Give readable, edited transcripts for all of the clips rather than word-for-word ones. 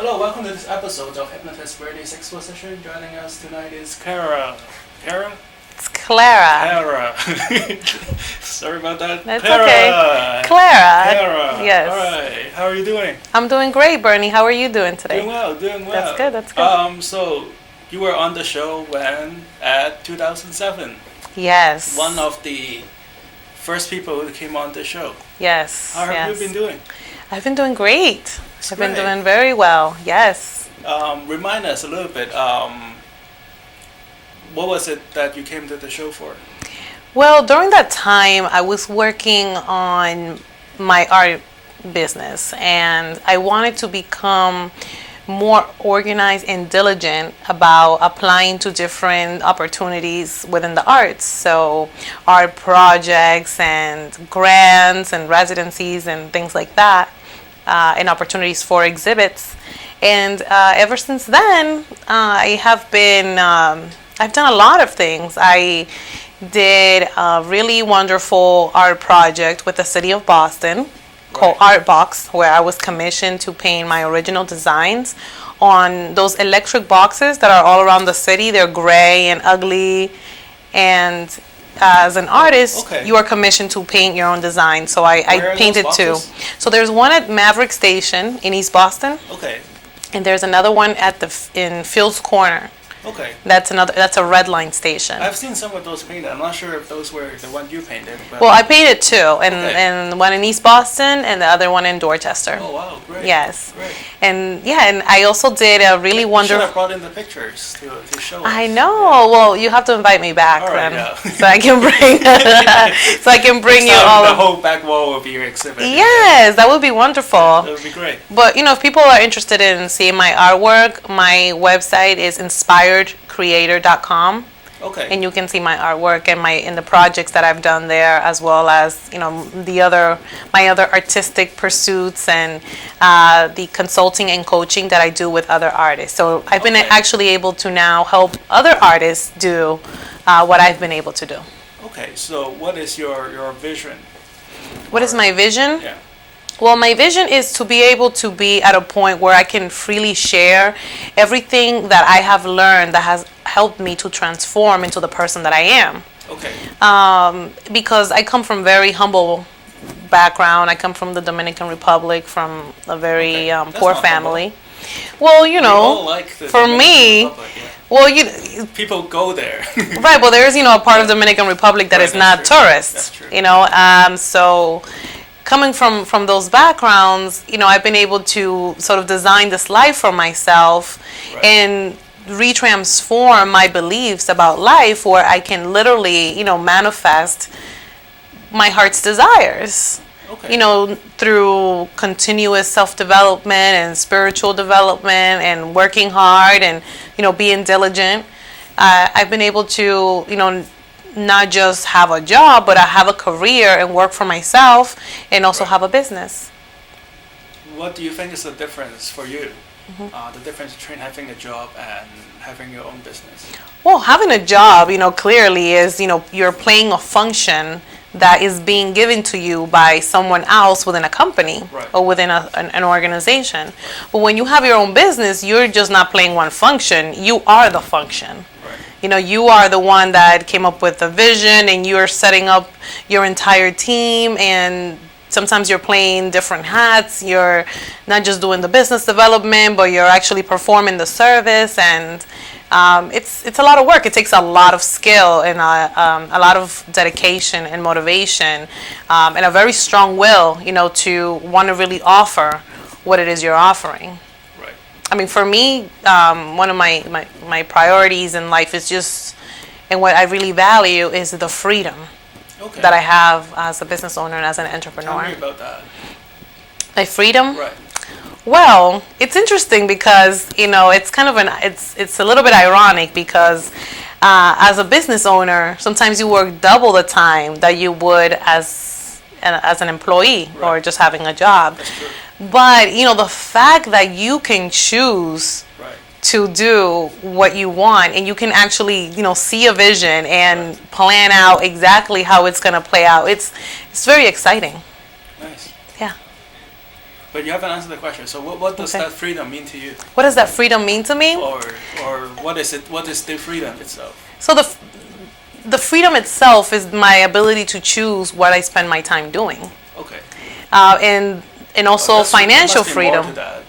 Hello, welcome to this episode of Hypnotist Radio's Exposition. Joining us tonight is Kara. Kara? It's Clara. Kara. Sorry about that. That's Kara. okay. Clara. Kara. Yes. Alright, how are you doing? I'm doing great, Bernie. How are you doing today? Doing well. That's good, that's good. So, you were on the show when? At 2007. Yes. One of the first people who came on the show. Yes. How have you been doing? I've been doing great. I've been great. doing very well. Yes. Remind us a little bit, what was it that you came to the show for? Well, during that time, I was working on my art business, and I wanted to become more organized and diligent about applying to different opportunities within the arts. So art projects and grants and residencies and things like that, and opportunities for exhibits. And ever since then, I've done a lot of things. I did a really wonderful art project with the city of Boston called Art Box, where I was commissioned to paint my original designs on those electric boxes that are all around the city. They're gray and ugly, and as an artist, you are commissioned to paint your own design. So I painted two. So there's one at Maverick Station in East Boston. Okay. And there's another one in Fields Corner. Okay. That's a red line station. I've seen some of those painted. I'm not sure if those were the one you painted. But well, I painted two, and one in East Boston and the other one in Dorchester. Oh wow, great. Yes. Great. And I also did a really wonderful. You should have brought in the pictures to show us. I know. Yeah. Well, you have to invite me back then, so I can bring you all the whole back wall of your exhibit. Yes, that would be wonderful. That would be great. But if people are interested in seeing my artwork, my website is inspiredcreator.com. Okay. And you can see my artwork and the projects that I've done there, as well as my other artistic pursuits and the consulting and coaching that I do with other artists. So I've been actually able to now help other artists do what I've been able to do. Okay, so what is your vision? What is my vision? Yeah. Well, my vision is to be able to be at a point where I can freely share everything that I have learned that has helped me to transform into the person that I am. Okay. Because I come from very humble background. I come from the Dominican Republic, from a very poor family. Humble. Well, we all like the for Dominican me, Republic, yeah. Well, people go there. Right. Well, there is a part of Dominican Republic that is not tourist. That's true. So coming from those backgrounds, I've been able to sort of design this life for myself and retransform my beliefs about life, where I can literally, manifest my heart's desires. Okay. Through continuous self-development and spiritual development and working hard and, being diligent. I've been able to, not just have a job, but I have a career and work for myself and also have a business. What do you think is the difference for you? The difference between having a job and having your own business? Well, having a job, clearly is, you're playing a function that is being given to you by someone else within a company or within an organization. But when you have your own business, you're just not playing one function. You are the function. You are the one that came up with the vision, and you're setting up your entire team, and sometimes you're playing different hats. You're not just doing the business development, but you're actually performing the service, and it's a lot of work. It takes a lot of skill and a lot of dedication and motivation, and a very strong will, to want to really offer what it is you're offering. I mean, for me, one of my priorities in life is just, and what I really value is the freedom that I have as a business owner and as an entrepreneur. Tell me about that. My freedom? Right. Well, it's interesting because, it's kind of it's a little bit ironic because as a business owner, sometimes you work double the time that you would as an employee or just having a job. That's true. But, the fact that you can choose to do what you want, and you can actually, see a vision and plan out exactly how it's going to play out. It's very exciting. Nice. Yeah. But you haven't answered the question. So what does that freedom mean to you? What does that freedom mean to me? Or what is it? What is the freedom itself? So the freedom itself is my ability to choose what I spend my time doing. Okay. And also financial freedom. More to that.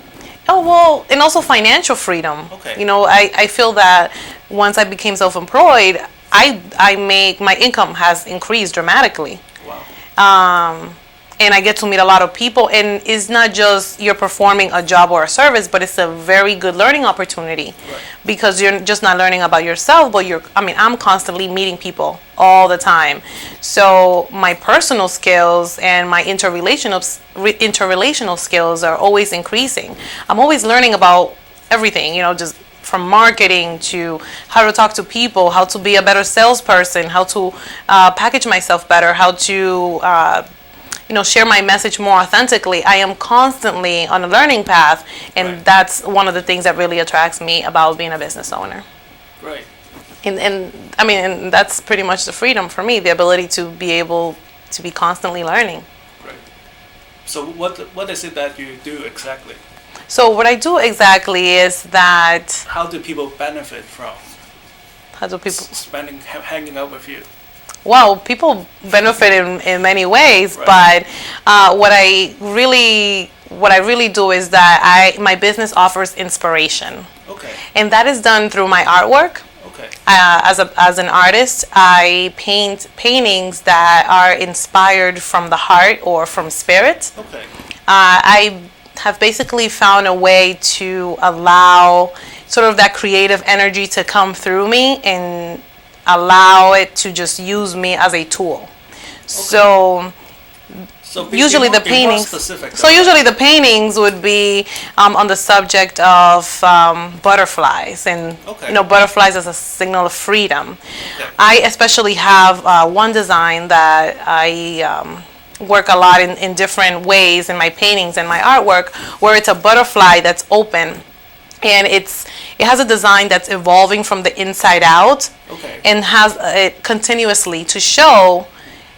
Oh, well, and also financial freedom. Okay. You know, I feel that once I became self-employed, my income has increased dramatically. Wow. And I get to meet a lot of people, and it's not just you're performing a job or a service, but it's a very good learning opportunity. Right. Because you're just not learning about yourself, but I'm constantly meeting people all the time. So my personal skills and my interrelational skills are always increasing. I'm always learning about everything, you know, just from marketing to how to talk to people, how to be a better salesperson, how to package myself better, how to share my message more authentically. I am constantly on a learning path, and that's one of the things that really attracts me about being a business owner. Right. And that's pretty much the freedom for me, the ability to be able to be constantly learning. Right. So what is it that you do exactly? So what I do exactly is that... How do people benefit from spending, hanging out with you? Well, people benefit in many ways, but what I really do is that my business offers inspiration. Okay. And that is done through my artwork. Okay. As an artist, I paint paintings that are inspired from the heart or from spirit. Okay. I have basically found a way to allow sort of that creative energy to come through me and allow it to just use me as a tool. Okay. So usually the paintings. So usually the paintings would be on the subject of butterflies, and butterflies as a signal of freedom. Okay. I especially have one design that I work a lot in different ways in my paintings and my artwork, where it's a butterfly that's open. And it has a design that's evolving from the inside out, and has it continuously to show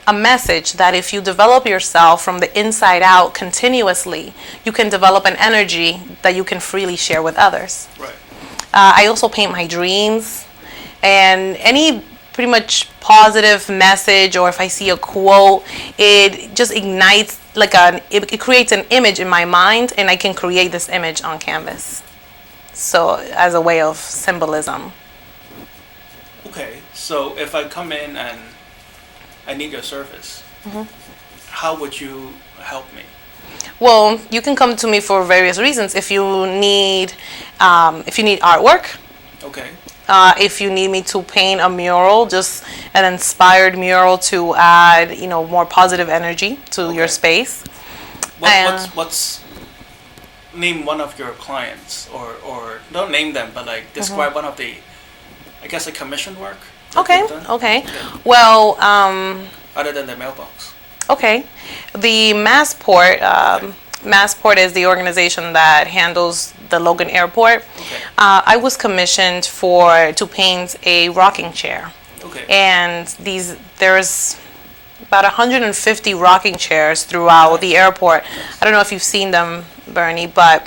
a message that if you develop yourself from the inside out continuously, you can develop an energy that you can freely share with others. Right. I also paint my dreams, and any pretty much positive message, or if I see a quote, it just ignites it creates an image in my mind, and I can create this image on canvas. So as a way of symbolism. Okay, so if I come in and I need your service, how would you help me? Well, you can come to me for various reasons. If you need artwork. Okay. If you need me to paint a mural, just an inspired mural to add, more positive energy to your space. Name one of your clients, or don't name them, but describe one of the, I guess, a commission work. Okay. Well, other than the mailbox. Okay. The Massport, Massport is the organization that handles the Logan Airport. Okay. I was commissioned to paint a rocking chair. Okay. And there's about 150 rocking chairs throughout the airport. I don't know if you've seen them, Bernie, but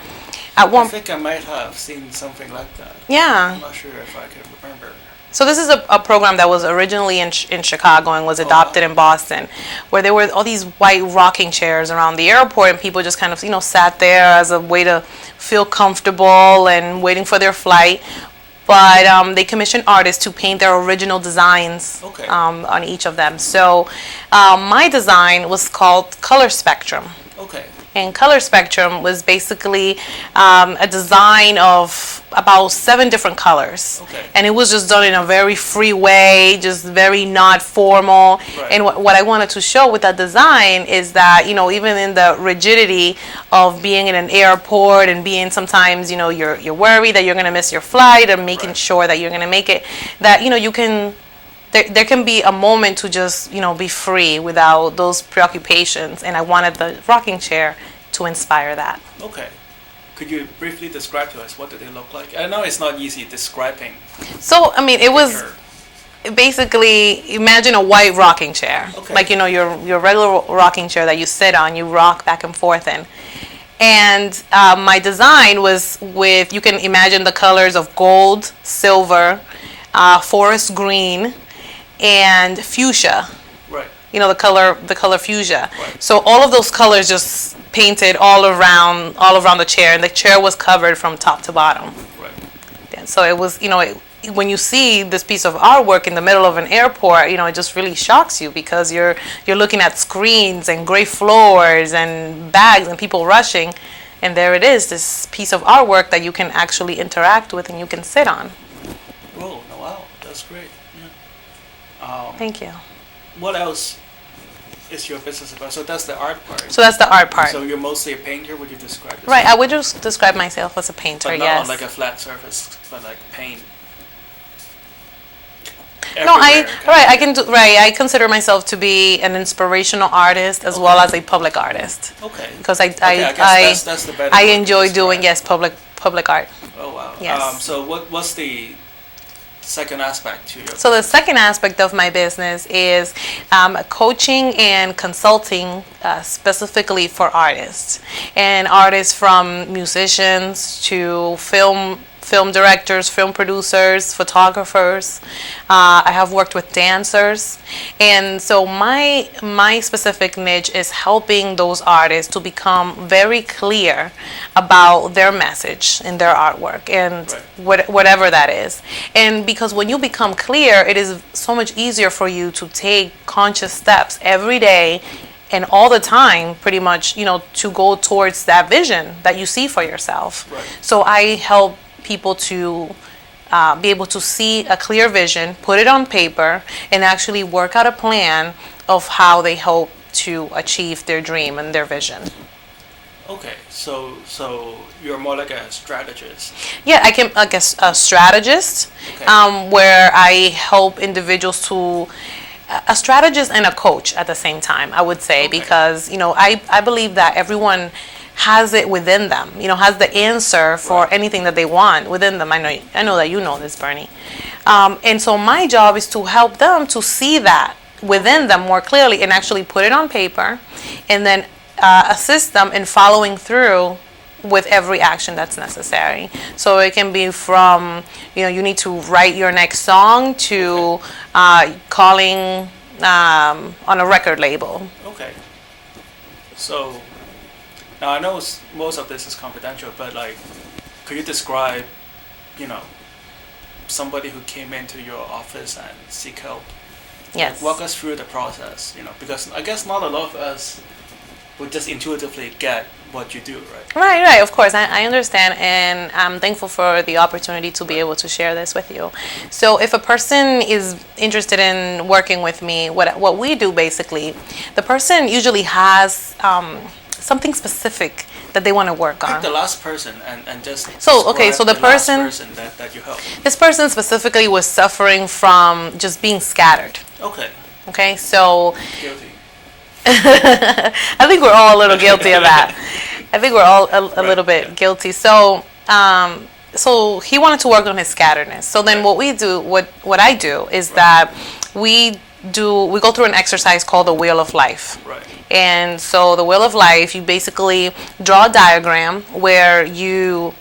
I think I might have seen something like that. Yeah. I'm not sure if I can remember. So this is a program that was originally in Chicago and was adopted in Boston, where there were all these white rocking chairs around the airport, and people just kind of sat there as a way to feel comfortable and waiting for their flight. But they commissioned artists to paint their original designs on each of them. So my design was called Color Spectrum. Okay. And Color Spectrum was basically a design of about 7 different colors. Okay. And it was just done in a very free way, just very not formal. Right. And what I wanted to show with that design is that, even in the rigidity of being in an airport and being sometimes, you're worried that you're going to miss your flight, and making sure that you're going to make it, that, you can... There can be a moment to just, be free without those preoccupations, and I wanted the rocking chair to inspire that. Okay. Could you briefly describe to us what did they look like? I know it's not easy describing. So, it was basically, imagine a white rocking chair. Okay. Like, your regular rocking chair that you sit on, you rock back and forth in. And my design was with, you can imagine the colors of gold, silver, forest green, and fuchsia. Right. You know, the color fuchsia. Right. So all of those colors just painted all around the chair, and the chair was covered from top to bottom. Right. And so it was, when you see this piece of artwork in the middle of an airport, it just really shocks you, because you're looking at screens and gray floors and bags and people rushing, and there it is, this piece of artwork that you can actually interact with and you can sit on. Oh, wow, that's great. Yeah. Thank you. What else is your business about? So that's the art part. So that's the art part. So you're mostly a painter, would you describe yourself? Right, I would just describe myself as a painter, but not yes. on like a flat surface, but like paint. No, I consider myself to be an inspirational artist as well as a public artist. Okay. Because I guess that's the better I way to enjoy describe. doing public art. Oh wow. Yes. So what's the second aspect to your So the second aspect of my business is coaching and consulting specifically for artists, and artists from musicians to film directors, film producers, photographers. I have worked with dancers, and so my specific niche is helping those artists to become very clear about their message in their artwork and whatever that is. And because when you become clear, it is so much easier for you to take conscious steps every day and all the time, pretty much, to go towards that vision that you see for yourself. Right. So I help people to be able to see a clear vision, put it on paper, and actually work out a plan of how they hope to achieve their dream and their vision. Okay, so you're more like a strategist. Yeah, I guess a strategist, Okay. where I help individuals to a strategist and a coach at the same time, I would say, Okay. because I believe that everyone has it within them, has the answer for anything that they want within them. I know that you know this, Bernie. And so my job is to help them to see that within them more clearly and actually put it on paper, and then assist them in following through with every action that's necessary. So it can be from, you need to write your next song to calling on a record label. Okay. So now I know most of this is confidential, but like, could you describe, somebody who came into your office and seek help? Yes. Walk us through the process, because I guess not a lot of us would just intuitively get what you do, right? Right, of course. I understand, and I'm thankful for the opportunity to be able to share this with you. So if a person is interested in working with me, what we do basically, the person usually has something specific that they want to work on. Pick the last person and just so the person that you help. This person specifically was suffering from just being scattered. Okay, so Guilty. I think we're all a little guilty of that. I think we're all a little bit guilty. So so he wanted to work on his scatteredness. So then what I do is that we go through an exercise called the Wheel of Life. Right. And so the Wheel of Life, you basically draw a diagram where you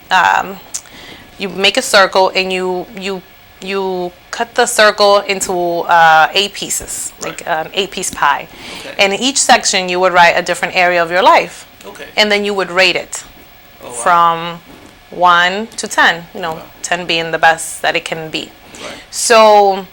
make a circle, and you cut the circle into 8 pieces, like an 8-piece pie. Okay. And in each section, you would write a different area of your life. Okay. And then you would rate it from 1 to 10, 10 being the best that it can be. Right. So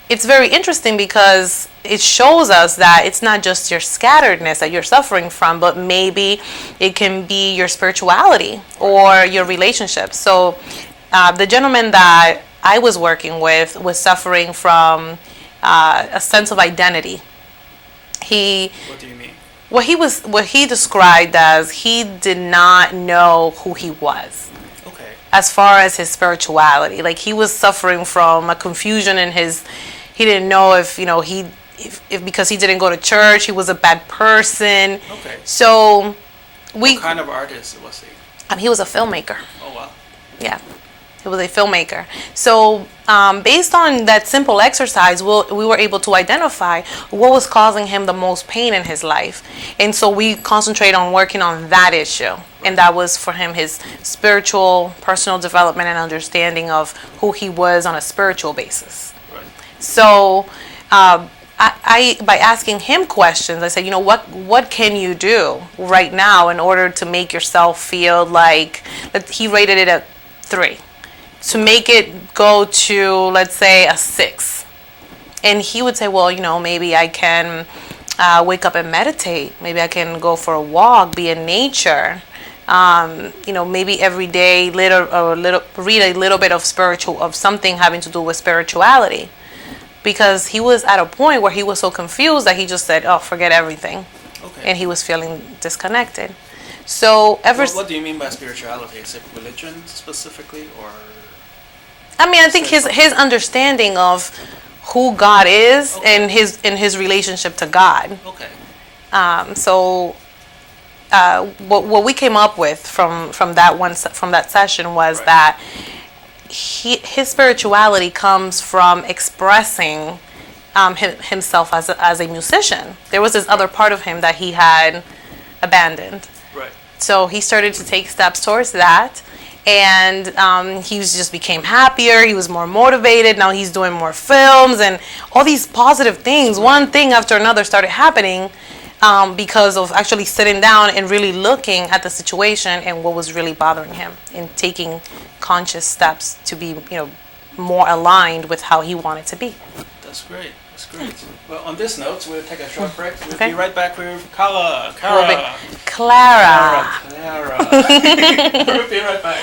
it's very interesting because it shows us that it's not just your scatteredness that you're suffering from, but maybe it can be your spirituality or your relationships. So the gentleman that I was working with was suffering from a sense of identity. What do you mean? What he described as he did not know who he was. Okay. As far as his spirituality, like he was suffering from a confusion in he didn't know if if because he didn't go to church, he was a bad person. Okay. So what kind of artist was he? He was a filmmaker. Oh wow. Yeah. He was a filmmaker. So based on that simple exercise, we were able to identify what was causing him the most pain in his life. And so we concentrated on working on that issue. And that was for him his spiritual, personal development and understanding of who he was on a spiritual basis. Right. So I by asking him questions, I said, what can you do right now in order to make yourself feel like, he rated it a 3. To make it go to, let's say, a 6. And he would say, well, maybe I can wake up and meditate. Maybe I can go for a walk, be in nature. Maybe every day read a little bit of something having to do with spirituality. Because he was at a point where he was so confused that he just said, oh, forget everything. Okay. And he was feeling disconnected. So what do you mean by spirituality? Is it religion specifically, or? I think his understanding of who God is, okay, and his relationship to God. Okay. What we came up with from that session was right, that his spirituality comes from expressing himself as a musician. There was this other part of him that he had abandoned. Right. So he started to take steps towards that. And he just became happier. He was more motivated. Now he's doing more films and all these positive things. One thing after another started happening because of actually sitting down and really looking at the situation and what was really bothering him, and taking conscious steps to be, more aligned with how he wanted to be. That's great. That's great. Well, on this note, we'll take a short break. We'll okay, be right back with Clara. Clara. We'll be right back.